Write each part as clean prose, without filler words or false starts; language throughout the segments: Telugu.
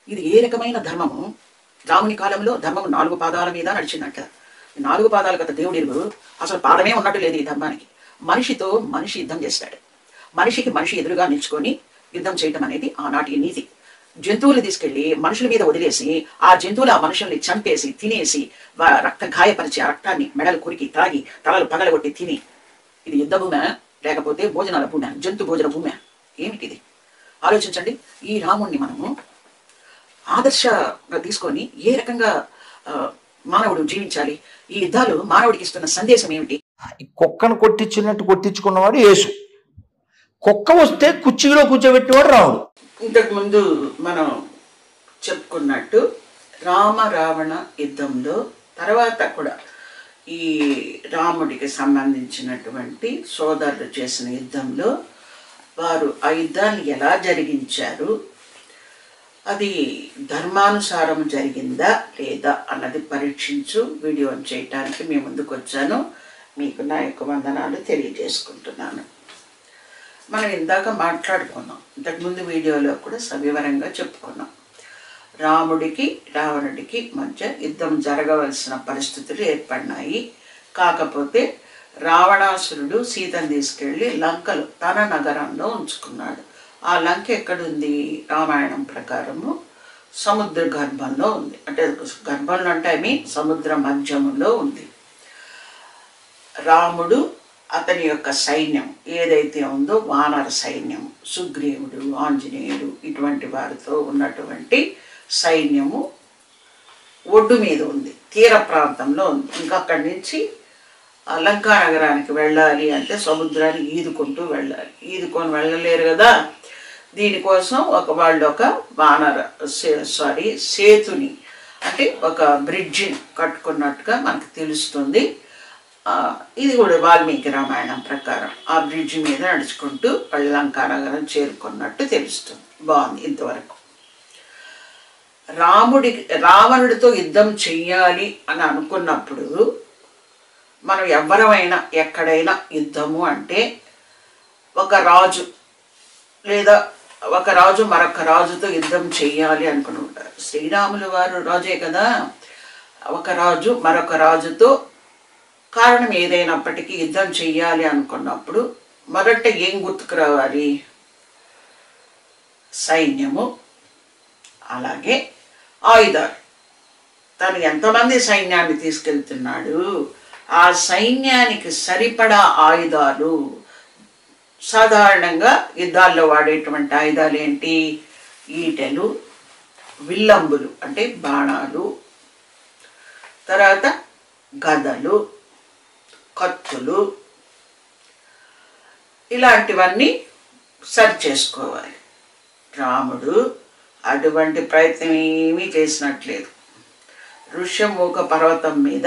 ఇది ఏ రకమైన ధర్మము? రాముని కాలంలో ధర్మము 4 పాదాల మీద నడిచిందంట. 4 పాదాల కదా దేవుడు ఎరుగు. అసలు పాదమే ఉన్నట్టు లేదు ఈ ధర్మానికి. మనిషితో మనిషి యుద్ధం చేస్తాడు. మనిషికి మనిషి ఎదురుగా నిల్చుకొని యుద్ధం చేయటం అనేది ఆనాటి నీతి. జంతువులు తీసుకెళ్లి మనుషుల మీద వదిలేసి ఆ జంతువులు ఆ మనుషుల్ని చంపేసి తినేసి రక్త గాయపరిచి ఆ రక్తాన్ని మెడలు కొరికి తాగి తలలు పగలగొట్టి తిని, ఇది యుద్ధ భూమే లేకపోతే భోజనాల భూమే, జంతు భోజన భూమే? ఏమిటిది? ఆలోచించండి. ఈ రాముణ్ణి మనము ఆదర్శంగా తీసుకొని ఏ రకంగా మానవుడు జీవించాలి? ఈ యుద్ధాలు మానవుడికి ఇస్తున్న సందేశం ఏమిటి? కుక్కను కొట్టించినట్టు కొట్టించుకున్నవాడు యేసు. కుక్క వస్తే కుర్చీలో కూర్చోబెట్టేవాడు రాముడు. ఇంతకు ముందు మనం చెప్పుకున్నట్టు రామ రావణ యుద్ధంలో తర్వాత కూడా ఈ రాముడికి సంబంధించినటువంటి సోదరులు చేసిన యుద్ధంలో వారు ఆ యుద్ధాన్ని ఎలా జరిగించారు, అది ధర్మానుసారం జరిగిందా లేదా అన్నది పరీక్షించు వీడియోని చేయటానికి మీ ముందుకు వచ్చాను. మీకు నా యొక్క వందనాలు తెలియజేసుకుంటున్నాను. మనం ఇందాక మాట్లాడుకున్నాం, ఇంతకుముందు వీడియోలో కూడా సవివరంగా చెప్పుకున్నాం. రాముడికి రావణుడికి మధ్య యుద్ధం జరగవలసిన పరిస్థితులు ఏర్పడినాయి. కాకపోతే రావణాసురుడు సీతను తీసుకెళ్ళి లంకలో తన నగరంలో ఉంచుకున్నాడు. ఆ లంక ఎక్కడుంది? రామాయణం ప్రకారము సముద్ర గర్భంలో ఉంది. అంటే గర్భంలో అంటే సముద్ర మధ్యములో ఉంది. రాముడు అతని యొక్క సైన్యం ఏదైతే ఉందో వానర సైన్యం, సుగ్రీవుడు, ఆంజనేయుడు ఇటువంటి వారితో ఉన్నటువంటి సైన్యము ఒడ్డు మీద ఉంది, తీర ప్రాంతంలో ఉంది. ఇంకా అక్కడి నుంచి లంకా నగరానికి వెళ్ళాలి అంటే సముద్రాన్ని ఈదుకుంటూ వెళ్ళాలి. ఈదుకొని వెళ్ళలేరు కదా. దీనికోసం వాళ్ళు ఒక సేతుని అంటే ఒక బ్రిడ్జిని కట్టుకున్నట్టుగా మనకు తెలుస్తుంది. ఇది కూడా వాల్మీకి రామాయణం ప్రకారం ఆ బ్రిడ్జి మీద నడుచుకుంటూ వాళ్ళు లంకా నగరం చేరుకున్నట్టు తెలుస్తుంది. బాగుంది. ఇంతవరకు రావణుడితో యుద్ధం చెయ్యాలి అని అనుకున్నప్పుడు మనం ఎవరమైనా ఎక్కడైనా యుద్ధము అంటే ఒక రాజు లేదా ఒక రాజు మరొక రాజుతో యుద్ధం చెయ్యాలి అనుకుంటారు. శ్రీరాములు వారు రాజే కదా. ఒక రాజు మరొక రాజుతో కారణం ఏదైనప్పటికీ యుద్ధం చెయ్యాలి అనుకున్నప్పుడు మొదట ఏం గుర్తుకు రావాలి? సైన్యము, అలాగే ఆయుధాలు. తను ఎంతమంది సైన్యాన్ని తీసుకెళ్తున్నాడు, ఆ సైన్యానికి సరిపడా ఆయుధాలు. సాధారణంగా యుద్ధాల్లో వాడేటువంటి ఆయుధాలు ఏంటి? ఈటెలు, విల్లంబులు అంటే బాణాలు, తర్వాత గదలు, కత్తులు, ఇలాంటివన్నీ సరి చేసుకోవాలి. రాముడు అటువంటి ప్రయత్నం ఏమీ చేసినట్లేదు. ఋష్యమూక పర్వతం మీద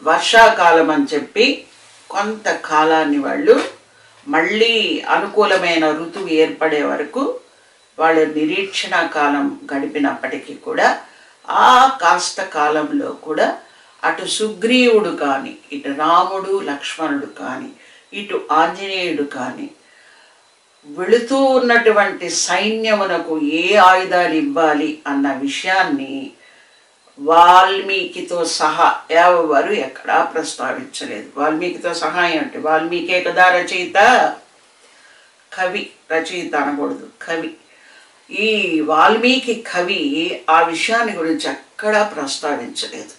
వర్షాకాలం అని చెప్పి కొంతకాలాన్ని వాళ్ళు మళ్ళీ అనుకూలమైన ఋతువు ఏర్పడే వరకు వాళ్ళు నిరీక్షణ కాలం గడిపినప్పటికీ కూడా ఆ కాస్త కాలంలో కూడా అటు సుగ్రీవుడు కానీ, ఇటు రాముడు లక్ష్మణుడు కానీ, ఇటు ఆంజనేయుడు కానీ వెళుతూ ఉన్నటువంటి సైన్యమునకు ఏ ఆయుధాలు ఇవ్వాలి అన్న విషయాన్ని వాల్మీకితో సహా ఎవరు ఎక్కడా ప్రస్తావించలేదు. వాల్మీకితో సహాయం అంటే వాల్మీకే కదా రచయిత, కవి. రచయిత అనకూడదు, కవి. ఈ వాల్మీకి కవి ఆ విషయాన్ని గురించి ఎక్కడా ప్రస్తావించలేదు.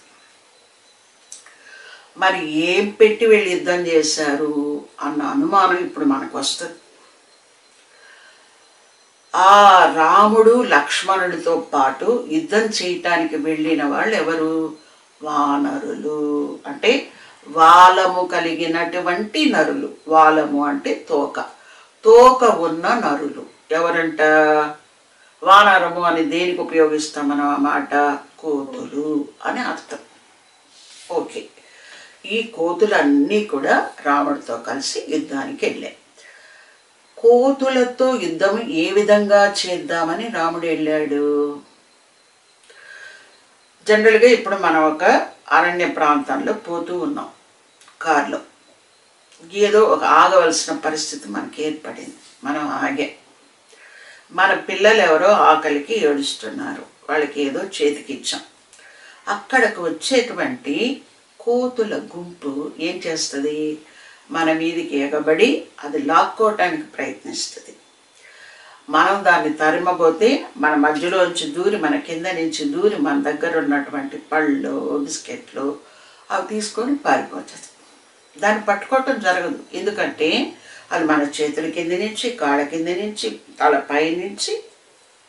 మరి ఏం పెట్టి వెళ్ళి యుద్ధం చేశారు అన్న అనుమానం ఇప్పుడు మనకు వస్తుంది. ఆ రాముడు లక్ష్మణుడితో పాటు యుద్ధం చేయటానికి వెళ్ళిన వాళ్ళు ఎవరు? వానరులు. అంటే వాలము కలిగినటువంటి నరులు. వాలము అంటే తోక, తోక ఉన్న నరులు. ఎవరంట? వానరము అని దేనికి ఉపయోగిస్తాం మనం ఆ మాట? కోతులు అని అర్థం. ఓకే, ఈ కోతులన్నీ కూడా రాముడితో కలిసి యుద్ధానికి వెళ్ళాయి. కోతులతో యుద్ధం ఏ విధంగా చేద్దామని రాముడు వెళ్ళాడు? జనరల్గా ఇప్పుడు మనం ఒక అరణ్య ప్రాంతంలో పోతూ ఉన్నాం కారులో. ఏదో ఒక ఆగవలసిన పరిస్థితి మనకి ఏర్పడింది. మనం ఆగే మన పిల్లలు ఎవరో ఆకలికి ఏడుస్తున్నారు, వాళ్ళకి ఏదో చేతికి ఇచ్చాం. అక్కడకు వచ్చేటువంటి కోతుల గుంపు ఏం చేస్తుంది? మన మీదికి ఎగబడి అది లాక్కోవటానికి ప్రయత్నిస్తుంది. మనం దాన్ని తరిమబోతే మన మధ్యలోంచి దూరి, మన కింద నుంచి దూరి మన దగ్గర ఉన్నటువంటి పళ్ళు బిస్కెట్లు అవి తీసుకొని పారిపోతుంది. దాన్ని పట్టుకోవటం జరగదు, ఎందుకంటే అది మన చేతుల కింద నుంచి, కాళ్ళ కింద నుంచి, తలపై నుంచి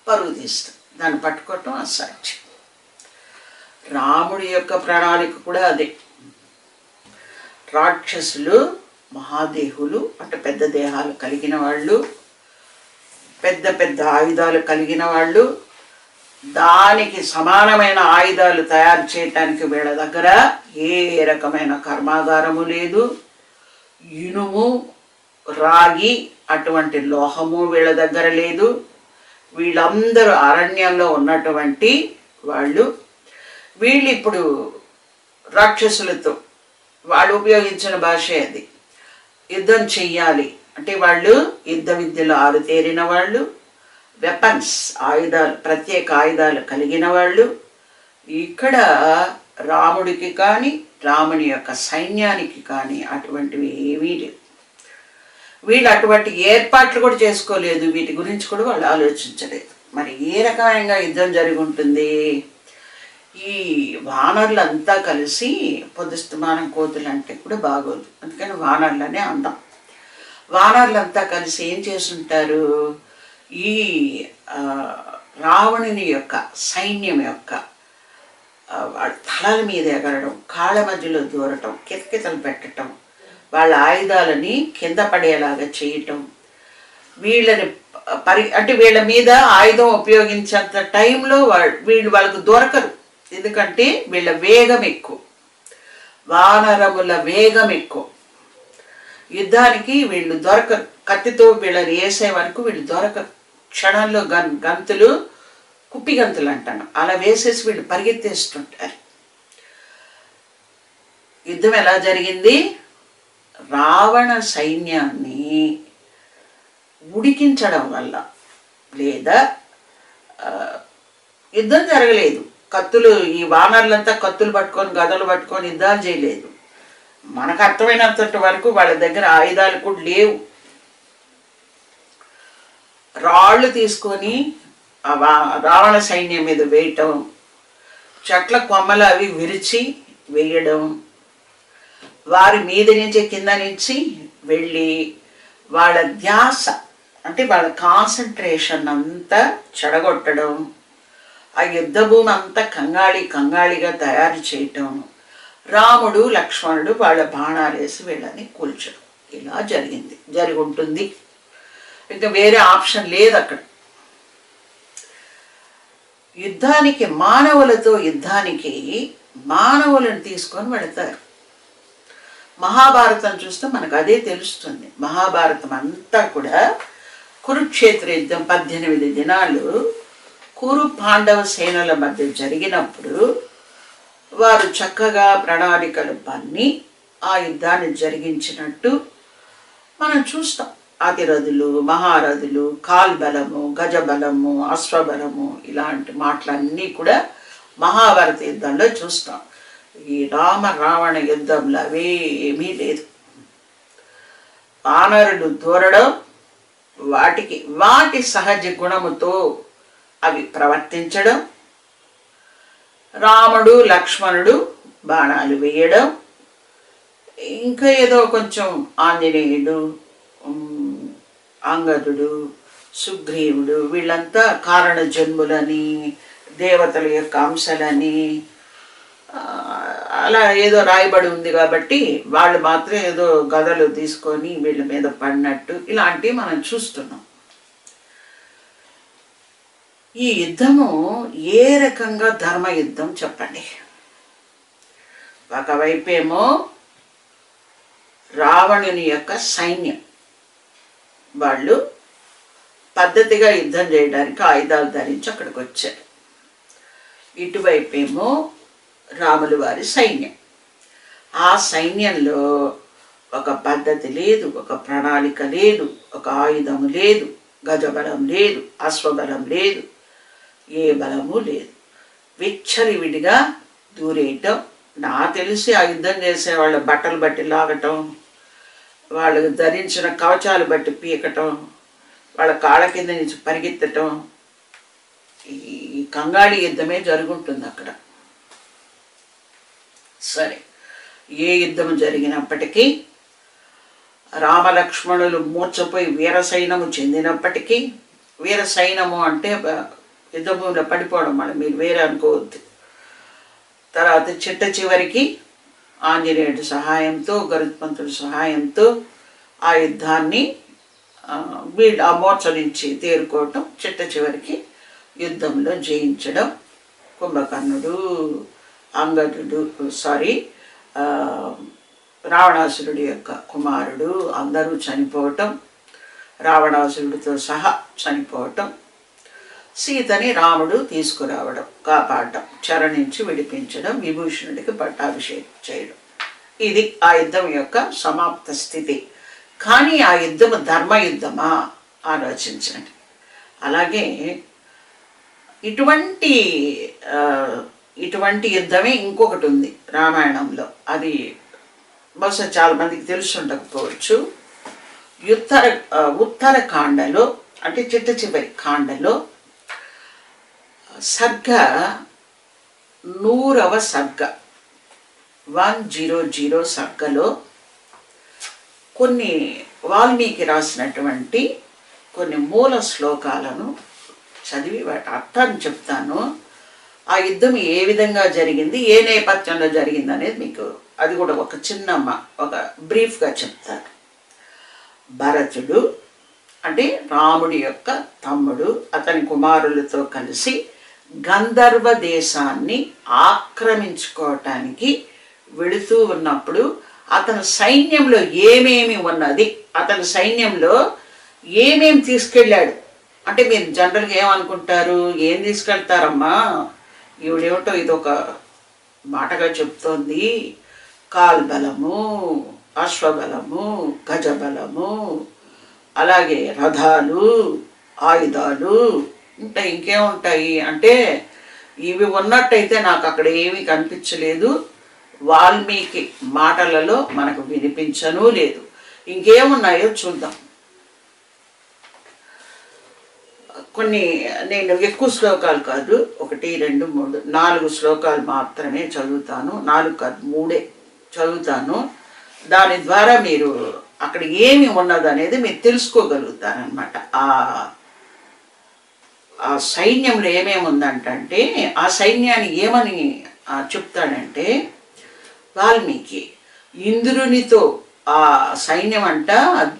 పరుగు తీస్తుంది. దాన్ని పట్టుకోవటం అసాధ్యం. రాముడి యొక్క ప్రణాళిక కూడా అదే. రాక్షసులు మహాదేహులు, అంటే పెద్ద దేహాలు కలిగిన వాళ్ళు, పెద్ద పెద్ద ఆయుధాలు కలిగిన వాళ్ళు, దానికి సమానమైన ఆయుధాలు తయారు చేయటానికి వీళ్ళ దగ్గర ఏ రకమైన కర్మాగారము లేదు. ఇనుము, రాగి అటువంటి లోహము వీళ్ళ దగ్గర లేదు. వీళ్ళందరూ అరణ్యంలో ఉన్నటువంటి వాళ్ళు. వీళ్ళు ఇప్పుడు రాక్షసులతో వాళ్ళు ఉపయోగించిన భాషే అది. యుద్ధం చెయ్యాలి అంటే వాళ్ళు యుద్ధ విద్యలో ఆరుతేరిన వాళ్ళు, వెపన్స్ ఆయుధాలు, ప్రత్యేక ఆయుధాలు కలిగిన వాళ్ళు. ఇక్కడ రాముడికి కానీ రాముని యొక్క సైన్యానికి కానీ అటువంటివి ఏమీ లేవు. వీళ్ళు అటువంటి ఏర్పాట్లు కూడా చేసుకోలేదు, వీటి గురించి కూడా వాళ్ళు ఆలోచించలేదు. మరి ఏ రకమైన యుద్ధం జరిగి ఉంటుంది? ఈ వానరులంతా కలిసి, పొద్దుస్తమానం కోతులు అంటే కూడా బాగోదు, అందుకని వానరులనే అందాం. వానరులంతా కలిసి ఏం చేస్తుంటారు? ఈ రావణుని యొక్క సైన్యం యొక్క వాళ్ళ తలల మీద ఎగరడం, కాళ్ళ మధ్యలో దూరటం, కితకితలు పెట్టడం, వాళ్ళ ఆయుధాలని కింద పడేలాగా చేయటం, వీళ్ళని అంటే వీళ్ళ మీద ఆయుధం ఉపయోగించేంత టైంలో వీళ్ళు వాళ్ళకు దొరకరు. ఎందుకంటే వీళ్ళ వేగం ఎక్కువ, వానరముల వేగం ఎక్కువ. యుద్ధానికి వీళ్ళు దొరకరు. కత్తితో వీళ్ళని వేసే వరకు వీళ్ళు దొరకరు. క్షణంలో గంతులు, కుప్పి గంతులు అంటాను, అలా వేసేసి వీళ్ళు పరిగెత్తేస్తుంటారు. యుద్ధం ఎలా జరిగింది? రావణ సైన్యాన్ని ఉడికించడం వల్ల, లేదా యుద్ధం జరగలేదు. కత్తులు, ఈ వానరులంతా కత్తులు పట్టుకొని గదలు పట్టుకొని యుద్ధాలు చేయలేదు. మనకు అర్థమైనంత వరకు వాళ్ళ దగ్గర ఆయుధాలు కూడా లేవు. రాళ్ళు తీసుకొని రావణ సైన్యం మీద వేయటం, చెట్ల కొమ్మలు అవి విరిచి వేయడం, వారి మీద నుంచి కింద నుంచి వెళ్ళి వాళ్ళ ధ్యాస అంటే వాళ్ళ కాన్సన్ట్రేషన్ అంతా చెడగొట్టడం, ఆ యుద్ధ భూమి అంతా కంగాళిగా తయారు చేయటం, రాముడు లక్ష్మణుడు వాళ్ళ బాణాలు వేసి వీళ్ళని కూల్చడం, ఇలా జరిగి ఉంటుంది. ఇంకా వేరే ఆప్షన్ లేదు అక్కడ. యుద్ధానికి మానవులను తీసుకొని వెళతారు. మహాభారతం చూస్తే మనకు అదే తెలుస్తుంది. మహాభారతం అంతా కూడా కురుక్షేత్ర యుద్ధం 18 దినాలు కురు పాండవ సేనల మధ్య జరిగినప్పుడు వారు చక్కగా ప్రణాళికలు పన్ని ఆ యుద్ధాన్ని జరిగించినట్టు మనం చూస్తాం. అతిరథులు, మహారథులు, కాల్బలము, గజబలము, అశ్వబలము ఇలాంటి మాటలన్నీ కూడా మహాభారత యుద్ధంలో చూస్తాం. ఈ రావణ యుద్ధంలో అవేమీ లేదు. వానరులు దూరడం, వాటి సహజ గుణముతో అవి ప్రవర్తించడం, రాముడు లక్ష్మణుడు బాణాలు వేయడం, ఇంకా ఏదో కొంచెం ఆంజనేయుడు, అంగదుడు, సుగ్రీవుడు వీళ్ళంతా కారణ జన్ములని, దేవతల యొక్క అంశాలని అలా ఏదో రాయబడి ఉంది కాబట్టి వాళ్ళు మాత్రం ఏదో గదలు తీసుకొని వీళ్ళ మీద పడినట్టు ఇలాంటివి మనం చూస్తున్నాం. ఈ యుద్ధము ఏ రకంగా ధర్మ యుద్ధం చెప్పండి. ఒకవైపేమో రావణుని యొక్క సైన్యం, వాళ్ళు పద్ధతిగా యుద్ధం చేయడానికి ఆయుధాలు ధరించి అక్కడికి వచ్చారు. ఇటువైపేమో రాములు వారి సైన్యం. ఆ సైన్యంలో ఒక పద్ధతి లేదు, ఒక ప్రణాళిక లేదు, ఒక ఆయుధము లేదు, గజబలం లేదు, అశ్వబలం లేదు, ఏ బలము లేదు. విచ్చలివిడిగా దూరేయటం. నా తెలిసి ఆ యుద్ధం చేసే వాళ్ళ బట్టలు బట్టి లాగటం, వాళ్ళు ధరించిన కవచాలు బట్టి పీకటం, వాళ్ళ కాళ్ళ కింద నుంచి పరిగెత్తటం, ఈ కంగాళి యుద్ధమే జరుగుంటుంది అక్కడ. సరే, ఏ యుద్ధం జరిగినప్పటికీ, రామలక్ష్మణులు మూర్చపోయి వీరసైనము చెందినప్పటికీ, వీరసైనము అంటే యుద్ధభూమిలో పడిపోవడం, మళ్ళీ మీరు వేరే అనుకోవద్దు. తర్వాత చిట్ట చివరికి ఆంజనేయుడి సహాయంతో, గరుత్మంతుడి సహాయంతో ఆ యుద్ధాన్ని వీళ్ళు ఆ మోర్చ నుంచి తేరుకోవటం, చిట్ట చివరికి యుద్ధంలో జయించడం. కుంభకర్ణుడు, అంగదుడు, రావణాసురుడి యొక్క కుమారుడు అందరూ చనిపోవటం, రావణాసురుడితో సహా చనిపోవటం, సీతని రాముడు తీసుకురావడం, కాపాడటం, చెర నుంచి విడిపించడం, విభూషణుడికి పట్టాభిషేకం చేయడం. ఇది ఆ యుద్ధం యొక్క సమాప్త స్థితి. కానీ ఆ యుద్ధము ధర్మయుద్ధమా ఆలోచించండి. అలాగే ఇటువంటి యుద్ధమే ఇంకొకటి ఉంది రామాయణంలో. అది బహుశా చాలా మందికి తెలిసి ఉండకపోవచ్చు. ఉత్తరకాండలో అంటే చిట్ట చివరి కాండలో సర్గ 100వ సర్గ 100 సర్గలో కొన్ని వాల్మీకి రాసినటువంటి కొన్ని మూల శ్లోకాలను చదివి వాటి అర్థాన్ని చెప్తాను. ఆ యుద్ధం ఏ విధంగా జరిగింది, ఏ నేపథ్యంలో జరిగింది అనేది మీకు అది కూడా ఒక బ్రీఫ్గా చెప్తాను. భరతుడు అంటే రాముడి యొక్క తమ్ముడు, అతని కుమారులతో కలిసి గంధర్వ దేశాన్ని ఆక్రమించుకోవటానికి వెళుతూ ఉన్నప్పుడు అతని సైన్యంలో ఏమేమి ఉన్నది, అతని సైన్యంలో ఏమేమి తీసుకెళ్ళాడు అంటే మీరు జనరల్గా ఏమనుకుంటారు, ఏం తీసుకెళ్తారమ్మా ఈవిడేమిటో ఇదొక మాటగా చెప్తోంది, కాల్బలము, అశ్వబలము, గజబలము, అలాగే రథాలు, ఆయుధాలు ఉంటాయి, ఇంకేముంటాయి అంటే ఇవి ఉన్నట్టయితే నాకు అక్కడ ఏమీ కనిపించలేదు, వాల్మీకి మాటలలో మనకు వినిపించను లేదు. ఇంకేమున్నాయో చూద్దాం. కొన్ని నేను ఎక్కువ శ్లోకాలు కాదు, 1, 2, 3, 4 శ్లోకాలు మాత్రమే చదువుతాను. 4 కాదు 3 చదువుతాను. దాని ద్వారా మీరు అక్కడ ఏమి ఉన్నది అనేది మీరు తెలుసుకోగలుగుతారనమాట. ఆ సైన్యంలో ఏమేమి ఉందంటే ఆ సైన్యాన్ని ఏమని చెప్తాడంటే వాల్మీకి, ఇంద్రునితో ఆ సైన్యం అంట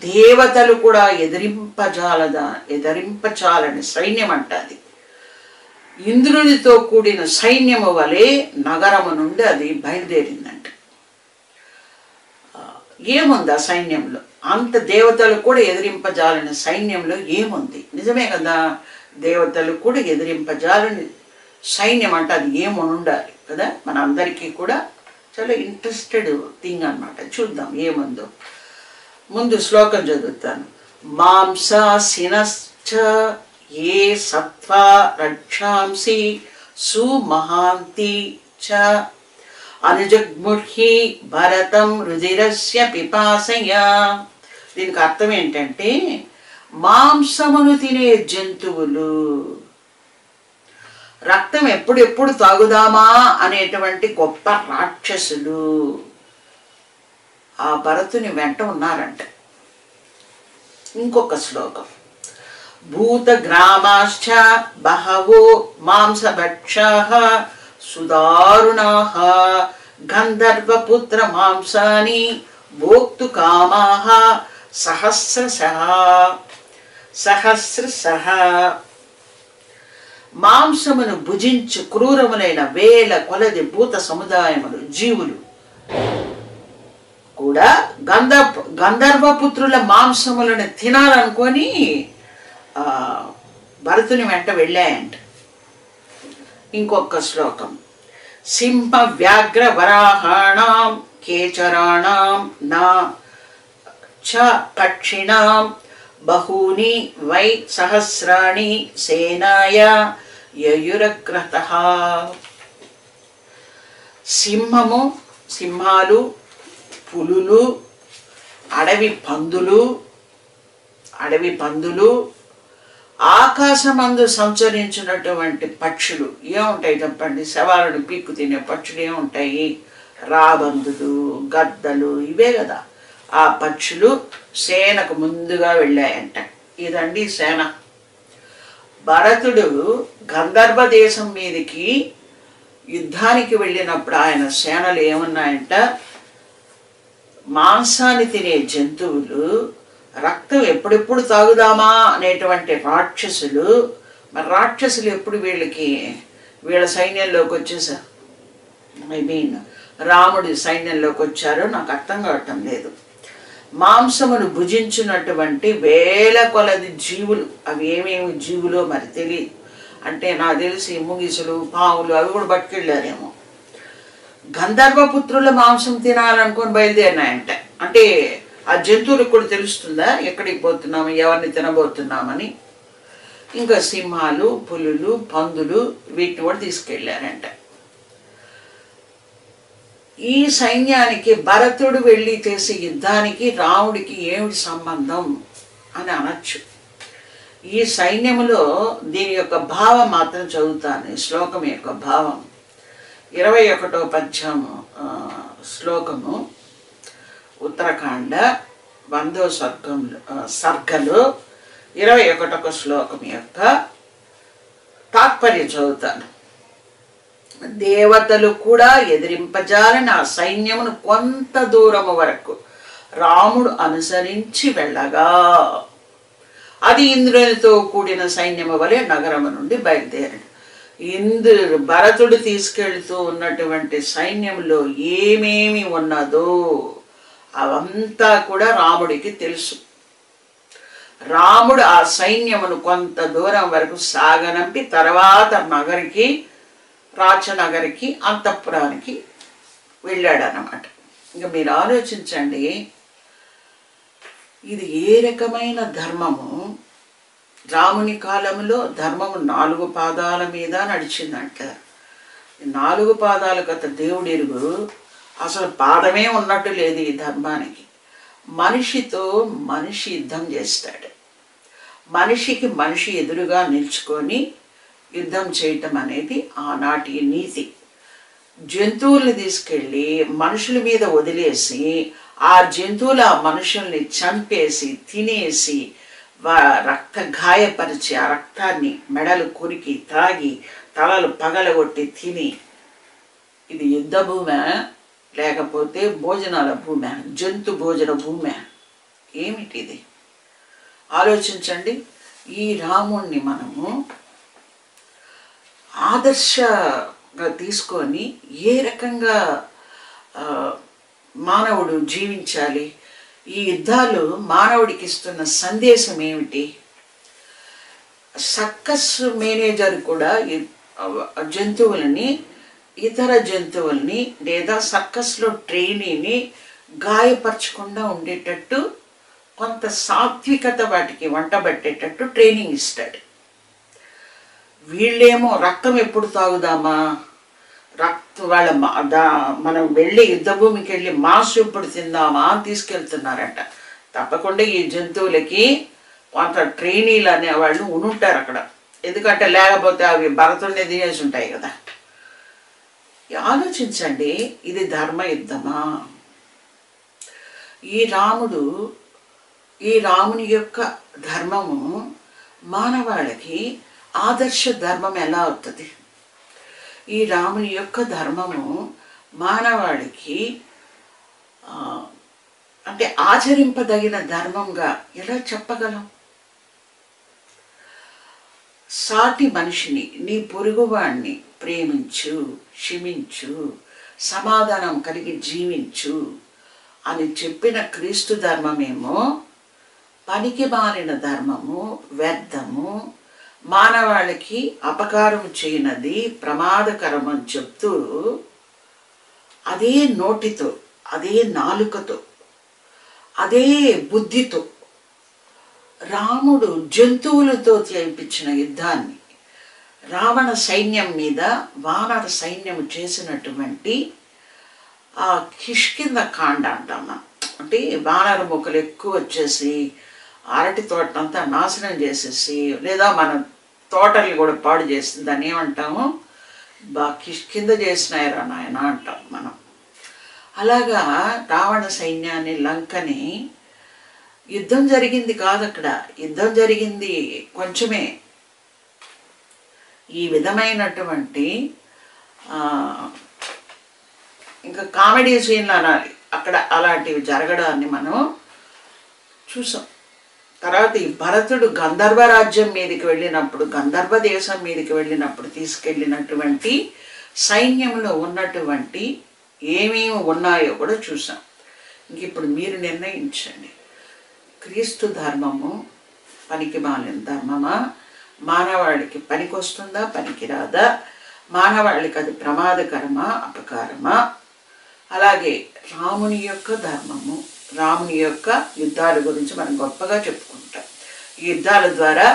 దేవతలు కూడా ఎదిరింపచాలని సైన్యం అంట. అది ఇంద్రునితో కూడిన సైన్యము వలె నగరము నుండి అది బయలుదేరిందంట. ఏముంది ఆ సైన్యంలో? అంత దేవతలు కూడా ఎదిరింపజాలని సైన్యంలో ఏముంది? నిజమే కదా, దేవతలు కూడా ఎదిరింపజాలని సైన్యం అంటే అది ఏమని ఉండాలి కదా. మన అందరికీ కూడా చాలా ఇంట్రెస్టెడ్ థింగ్ అన్నమాట. చూద్దాం ఏముందో. ముందు శ్లోకం చదువుతాను. మాంసాసినశ్చ ఏ సత్వా రక్షాంసి సుమహాంతి చ అనుజగ్ముహి భరతం రుధిరస్య పిపాసయ. దీనికి అర్థం ఏంటంటే మాంసమును తినే జంతువులు రక్తం ఎప్పుడెప్పుడు తాగుదామా అనేటువంటి గొప్ప రాక్షసులు ఆ భరతుని వెంట ఉన్నారంట. ఇంకొక శ్లోకం. భూత గ్రామాశ్చ బహవో మాంసభక్షాః సుదారుణాః గంధర్వపుత్ర మాంసాని భోక్తు కామాః సహస్రశః. మాంసమును భుజించు క్రూరములైన వేల కొలది భూత సముదాయములు జీవులు కూడా గంధర్వపుత్రుల మాంసములను తినాలనుకొని భరతుని వెంట వెళ్ళాయంట. ఇంకొక శ్లోకం. సింహ వ్యాఘ్ర వరాహాణం కేచరాణం నా చ పక్షిణాం బహూని వై సహస్రాణి సేనాయ యయురగ్రతః. సింహాలు, పులులు, అడవి పందులు, ఆకాశమందు సంచరించినటువంటి పక్షులు ఏముంటాయి చెప్పండి? శవాలను పీక్కు తినే పక్షులు ఏముంటాయి? రాబందులు, గద్దలు, ఇవే కదా. ఆ పక్షులు సేనకు ముందుగా వెళ్ళాయంట. ఇదండి సేన. భరతుడు గంధర్వ దేశం మీదకి యుద్ధానికి వెళ్ళినప్పుడు ఆయన సేనలు ఏమన్నాయంట? మాంసాన్ని తినే జంతువులు, రక్తం ఎప్పుడెప్పుడు తాగుదామా అనేటువంటి రాక్షసులు. మరి రాక్షసులు ఎప్పుడు వీళ్ళ సైన్యంలోకి వచ్చేసారు? రాముడి సైన్యంలోకి వచ్చారో నాకు అర్థం కావటం లేదు. మాంసమును భుజించినటువంటి వేల కొలది జీవులు, అవి ఏమేమి జీవులో మరి తెలియదు. అంటే నాకు తెలిసి ముంగిసులు, పాములు అవి కూడా పట్టుకెళ్ళారేమో. గంధర్వపుత్రుల మాంసం తినాలనుకొని బయలుదేరినాయంట. అంటే ఆ జంతువులకు కూడా తెలుస్తుందా ఎక్కడికి పోతున్నాము, ఎవరిని తినబోతున్నామని. ఇంకా సింహాలు, పులులు, పందులు వీటిని కూడా తీసుకెళ్ళారంట. ఈ సైన్యానికి భరతుడు వెళ్ళి చేసే యుద్ధానికి రాముడికి ఏమిటి సంబంధం అని అనొచ్చు. ఈ సైన్యములో దీని యొక్క భావం మాత్రం చదువుతాను. ఈ శ్లోకం యొక్క భావం 21వ పద్యము శ్లోకము, ఉత్తరాఖండ 100వ సర్గలో 21వ శ్లోకం యొక్క తాత్పర్యం చదువుతాను. దేవతలు కూడా ఎదిరింపజాలని ఆ సైన్యమును కొంత దూరము వరకు రాముడు అనుసరించి వెళ్ళగా అది ఇంద్రునితో కూడిన సైన్యము వలె నగరము నుండి బయలుదేరాడు. భరతుడు తీసుకెళ్తూ ఉన్నటువంటి సైన్యంలో ఏమేమి ఉన్నదో అవంతా కూడా రాముడికి తెలుసు. రాముడు ఆ సైన్యమును కొంత దూరం వరకు సాగనంపి తర్వాత రాచనగరికి అంతఃపురానికి వెళ్ళాడన్నమాట. ఇంకా మీరు ఆలోచించండి, ఇది ఏ రకమైన ధర్మము? రాముని కాలంలో ధర్మము 4 పాదాల మీద నడిచిందంట. 4 పాదాలు గత దేవుడు ఎరుగు, అసలు పాదమే ఉన్నట్టు లేదు ఈ ధర్మానికి. మనిషితో మనిషి యుద్ధం చేస్తాడు. మనిషికి మనిషి ఎదురుగా నిల్చుకొని యుద్ధం చేయటం అనేది ఆనాటి నీతి. జంతువుల్ని తీసుకెళ్ళి మనుషుల మీద వదిలేసి ఆ జంతువులు ఆ మనుషుల్ని చంపేసి తినేసి గాయపరిచి ఆ రక్తాన్ని మెడలు కొరికి తాగి తలలు పగలగొట్టి తిని, ఇది యుద్ధ భూమే లేకపోతే భోజనాల భూమే, జంతు భోజన భూమే? ఏమిటిది? ఆలోచించండి. ఈ రాముణ్ణి మనము ఆదర్శంగా తీసుకొని ఏ రకంగా మానవుడు జీవించాలి? ఈ యుద్ధాలు మానవుడికి ఇస్తున్న సందేశం ఏమిటి? సర్కస్ మేనేజర్ కూడా ఇతర జంతువుల్ని లేదా సర్కస్లో ట్రైనీని గాయపరచకుండా ఉండేటట్టు కొంత సాత్వికత వాటికి వంటబట్టేటట్టు ట్రైనింగ్ ఇస్తాడు. వీళ్ళేమో రక్తం ఎప్పుడు తాగుదామా, మనం వెళ్ళి యుద్ధభూమికి వెళ్ళి మాంసం ఎప్పుడు తిందామా అని తీసుకెళ్తున్నారట. తప్పకుండా ఈ జంతువులకి కొంత ట్రైనీలు అనేవాళ్ళు ఉనుంటారు అక్కడ. ఎందుకంటే లేకపోతే అవి భరతుడిని తినేసి ఉంటాయి కదా. ఆలోచించండి, ఇది ధర్మ యుద్ధమా? ఈ రాముని యొక్క ధర్మము మానవాళికి ఆదర్శ ధర్మం ఎలా అవుతుంది? ఈ రాముని యొక్క ధర్మము మానవాళికి అంటే ఆచరింపదగిన ధర్మంగా ఎలా చెప్పగలం? సాటి మనిషిని, నీ పొరుగువాణ్ణి ప్రేమించు, క్షమించు, సమాధానం కలిగి జీవించు అని చెప్పిన క్రీస్తు ధర్మమేమో పనికి మారిన ధర్మము, వ్యర్థము, మానవాళికి అపకారం చేయనది, ప్రమాదకరం అని చెప్తూ అదే నోటితో, అదే నాలుకతో, అదే బుద్ధితో రాముడు జంతువులతో చేయించిన యుద్ధాన్ని రావణ సైన్యం మీద వానర సైన్యం చేసినటువంటి ఆ కిష్కింద కాండ అంటాం మనం. అంటే వానర మొక్కలు ఎక్కువ వచ్చేసి అరటి తోటంతా నాశనం చేసేసి, లేదా మన తోటలు కూడా పాడు చేసింది, దాన్ని ఏమంటాము, కిష్కింద చేసినాయరా నాయన అంటాం మనం. అలాగా రావణ సైన్యాన్ని, లంకని, యుద్ధం జరిగింది కాదు అక్కడ, యుద్ధం జరిగింది కొంచెమే. ఈ విధమైనటువంటి ఇంకా కామెడీ సీన్లు అనాలి అక్కడ, అలాంటివి జరగడాన్ని మనం చూసాం. తర్వాత ఈ భరతుడు గంధర్వ రాజ్యం మీదకి వెళ్ళినప్పుడు, గంధర్వ దేశం మీదకి వెళ్ళినప్పుడు తీసుకెళ్ళినటువంటి సైన్యంలో ఉన్నటువంటి ఏమేమి ఉన్నాయో కూడా చూసాం. ఇంక ఇప్పుడు మీరు నిర్ణయించండి, క్రీస్తు ధర్మము పనికి మాలిన ధర్మమా, మానవాళికి పనికొస్తుందా పనికిరాదా, మానవాళికి అది ప్రమాదకరమా అపకారమా? అలాగే రాముని యొక్క ధర్మము, రాముని యొక్క యుద్ధాల గురించి మనం గొప్పగా చెప్పుకుంటాం. ఈ యుద్ధాల ద్వారా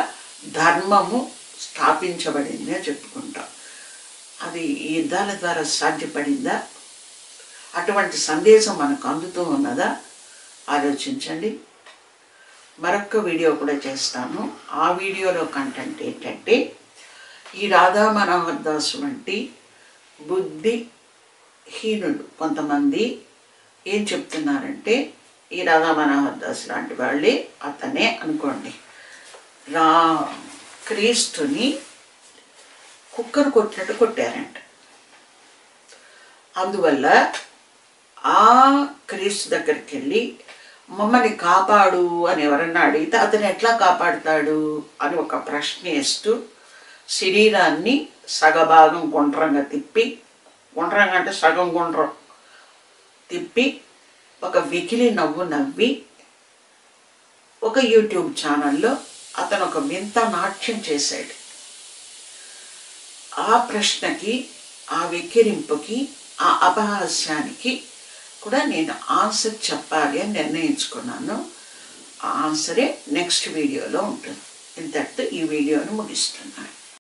ధర్మము స్థాపించబడింది అని చెప్పుకుంటాం. అది ఈ యుద్ధాల ద్వారా సాధ్యపడిందా? అటువంటి సందేశం మనకు అందుతూ ఉన్నదా? ఆలోచించండి. మరొక వీడియో కూడా చేస్తాను. ఆ వీడియోలో కంటెంట్ ఏంటంటే, ఈ రాధా మనోహర్ దాస్ వంటి బుద్ధిహీనులు కొంతమంది ఏం చెప్తున్నారంటే, ఈ రాధా మనోహర్ దాస్ లాంటి వాళ్ళే అతనే అనుకోండి, క్రీస్తుని కుక్కను కొట్టినట్టు కొట్టారంట. అందువల్ల ఆ క్రీస్తు దగ్గరికి వెళ్ళి మమ్మల్ని కాపాడు అని ఎవరన్నా అడిగితే అతను ఎట్లా కాపాడుతాడు అని ఒక ప్రశ్న వేస్తూ శరీరాన్ని సగభాగం గుండ్రంగా తిప్పి, గుండ్రంగా అంటే సగం గుండ్రం తిప్పి, ఒక వెకిలి నవ్వు నవ్వి ఒక యూట్యూబ్ ఛానల్లో అతను ఒక వింత నాట్యం చేశాడు. ఆ ప్రశ్నకి, ఆ వెక్కిరింపుకి, ఆ అపహాస్యానికి కూడా నేను ఆన్సర్ చెప్పాలి అని నిర్ణయించుకున్నాను. ఆ ఆన్సరే నెక్స్ట్ వీడియోలో ఉంటుంది. ఇంతటితో ఈ వీడియోను ముగిస్తున్నాను.